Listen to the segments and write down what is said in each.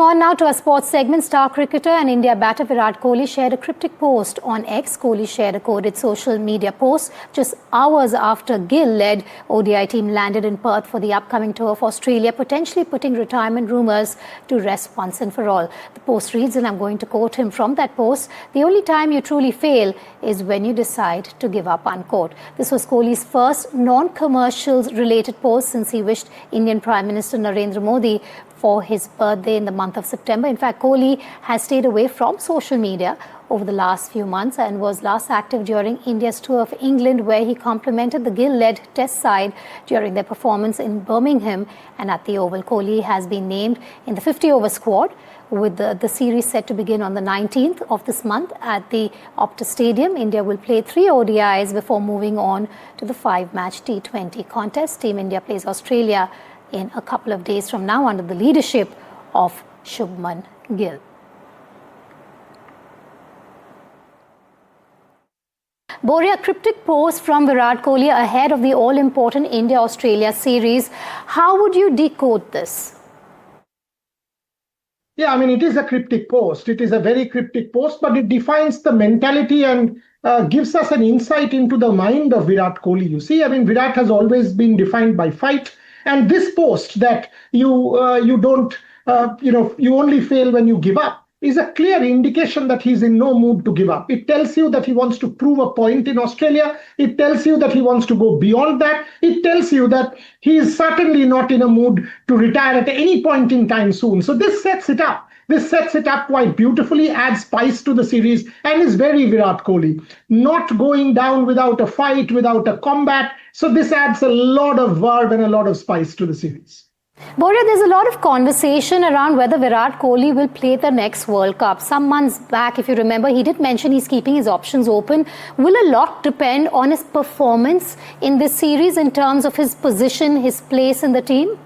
on now to our sports segment. Star cricketer and India batter Virat Kohli shared a cryptic post on X. Kohli shared a coded social media post just hours after Gill-led ODI team landed in Perth for the upcoming tour of Australia, potentially putting retirement rumours to rest once and for all. The post reads, and I'm going to quote him from that post, "The only time you truly fail is when you decide to give up," unquote. This was Kohli's first non-commercials related post since he wished Indian Prime Minister Narendra Modi for his birthday in the month of September. In fact, Kohli has stayed away from social media over the last few months and was last active during India's tour of England, where he complimented the Gill-led Test side during their performance in Birmingham and at the Oval. Kohli has been named in the 50-over squad, with the series set to begin on the 19th of this month at the Optus Stadium. India will play 3 ODIs before moving on to the 5-match T20 contest. Team India plays Australia in a couple of days from now under the leadership of Shubman Gill. Boria, cryptic post from Virat Kohli ahead of the all-important India-Australia series. How would you decode this? Yeah, I mean, it is a cryptic post. It is a very cryptic post, but it defines the mentality and gives us an insight into the mind of Virat Kohli. You see, I mean, Virat has always been defined by fight. And this post that you only fail when you give up is a clear indication that he's in no mood to give up. It tells you that he wants to prove a point in Australia. It tells you that he wants to go beyond that. It tells you that he is certainly not in a mood to retire at any point in time soon. So this sets it up. This sets it up quite beautifully, adds spice to the series, and is very Virat Kohli. Not going down without a fight, without a combat. So this adds a lot of verve and a lot of spice to the series. Boria, there's a lot of conversation around whether Virat Kohli will play the next World Cup. Some months back, if you remember, he did mention he's keeping his options open. Will a lot depend on his performance in this series in terms of his position, his place in the team?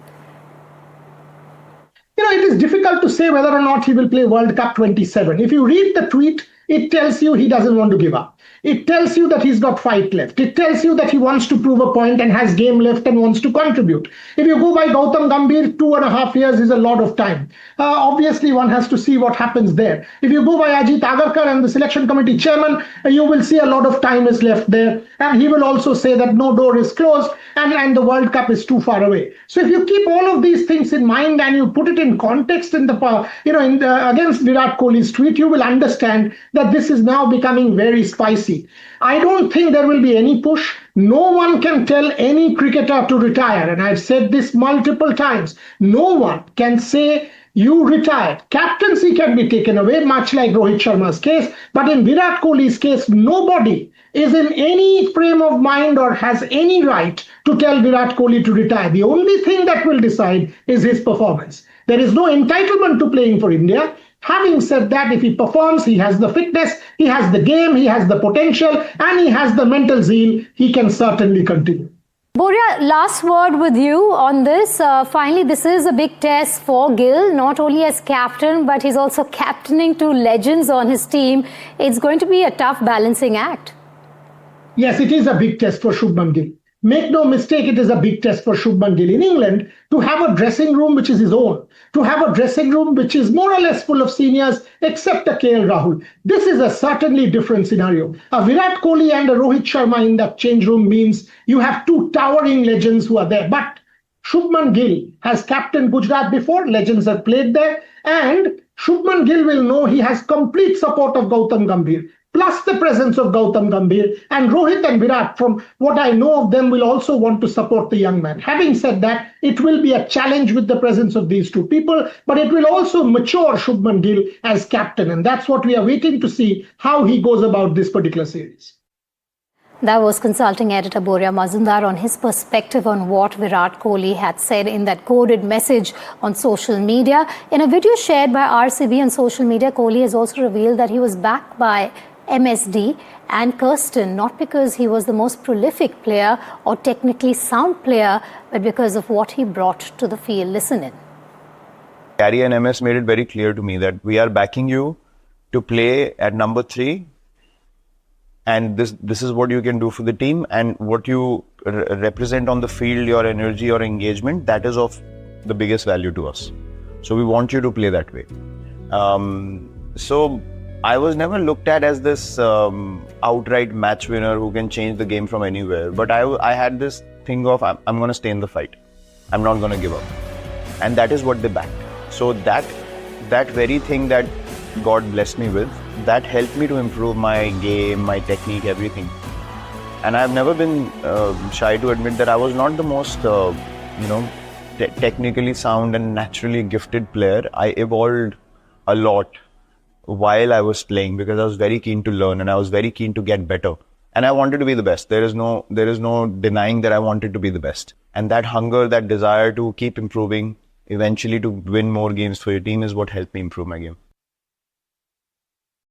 You know, it is difficult to say whether or not he will play World Cup 27. If you read the tweet, it tells you he doesn't want to give up. It tells you that he's got fight left. It tells you that he wants to prove a point and has game left and wants to contribute. If you go by Gautam Gambhir, 2.5 years is a lot of time. Obviously, one has to see what happens there. If you go by Ajit Agarkar and the selection committee chairman, you will see a lot of time is left there. And he will also say that no door is closed and the World Cup is too far away. So if you keep all of these things in mind and you put it in context in against Virat Kohli's tweet, you will understand that this is now becoming very spicy. I don't think there will be any push. No one can tell any cricketer to retire. And I've said this multiple times. No one can say you retired. Captaincy can be taken away, much like Rohit Sharma's case. But in Virat Kohli's case, nobody is in any frame of mind or has any right to tell Virat Kohli to retire. The only thing that will decide is his performance. There is no entitlement to playing for India. Having said that, if he performs, he has the fitness, he has the game, he has the potential, and he has the mental zeal, he can certainly continue. Boria, last word with you on this. Finally, this is a big test for Gill, not only as captain, but he's also captaining 2 legends on his team. It's going to be a tough balancing act. Yes, it is a big test for Shubman Gill. Make no mistake, it is a big test for Shubman Gill in England to have a dressing room which is his own, to have a dressing room which is more or less full of seniors except a KL Rahul. This is a certainly different scenario. A Virat Kohli and a Rohit Sharma in that change room means you have 2 towering legends who are there. But Shubman Gill has captained Gujarat before, legends have played there, and Shubman Gill will know he has complete support of Gautam Gambhir, plus the presence of Gautam Gambhir, and Rohit and Virat, from what I know of them, will also want to support the young man. Having said that, it will be a challenge with the presence of these 2 people, but it will also mature Shubman Gill as captain, and that's what we are waiting to see, how he goes about this particular series. That was consulting editor Boria Mazumdar on his perspective on what Virat Kohli had said in that coded message on social media. In a video shared by RCB on social media, Kohli has also revealed that he was backed by MSD and Kirsten, not because he was the most prolific player or technically sound player, but because of what he brought to the field. Listen in. Gary and MS made it very clear to me that we are backing you to play at number 3, and this is what you can do for the team, and what you represent on the field, your energy, your engagement, that is of the biggest value to us. So we want you to play that way. So I was never looked at as this outright match winner who can change the game from anywhere. But I had this thing of I'm going to stay in the fight. I'm not going to give up. And that is what they backed. So that very thing that God blessed me with, that helped me to improve my game, my technique, everything. And I've never been shy to admit that I was not the most, technically sound and naturally gifted player. I evolved a lot while I was playing because I was very keen to learn and I was very keen to get better. And I wanted to be the best. There is no denying that I wanted to be the best. And that hunger, that desire to keep improving, eventually to win more games for your team is what helped me improve my game.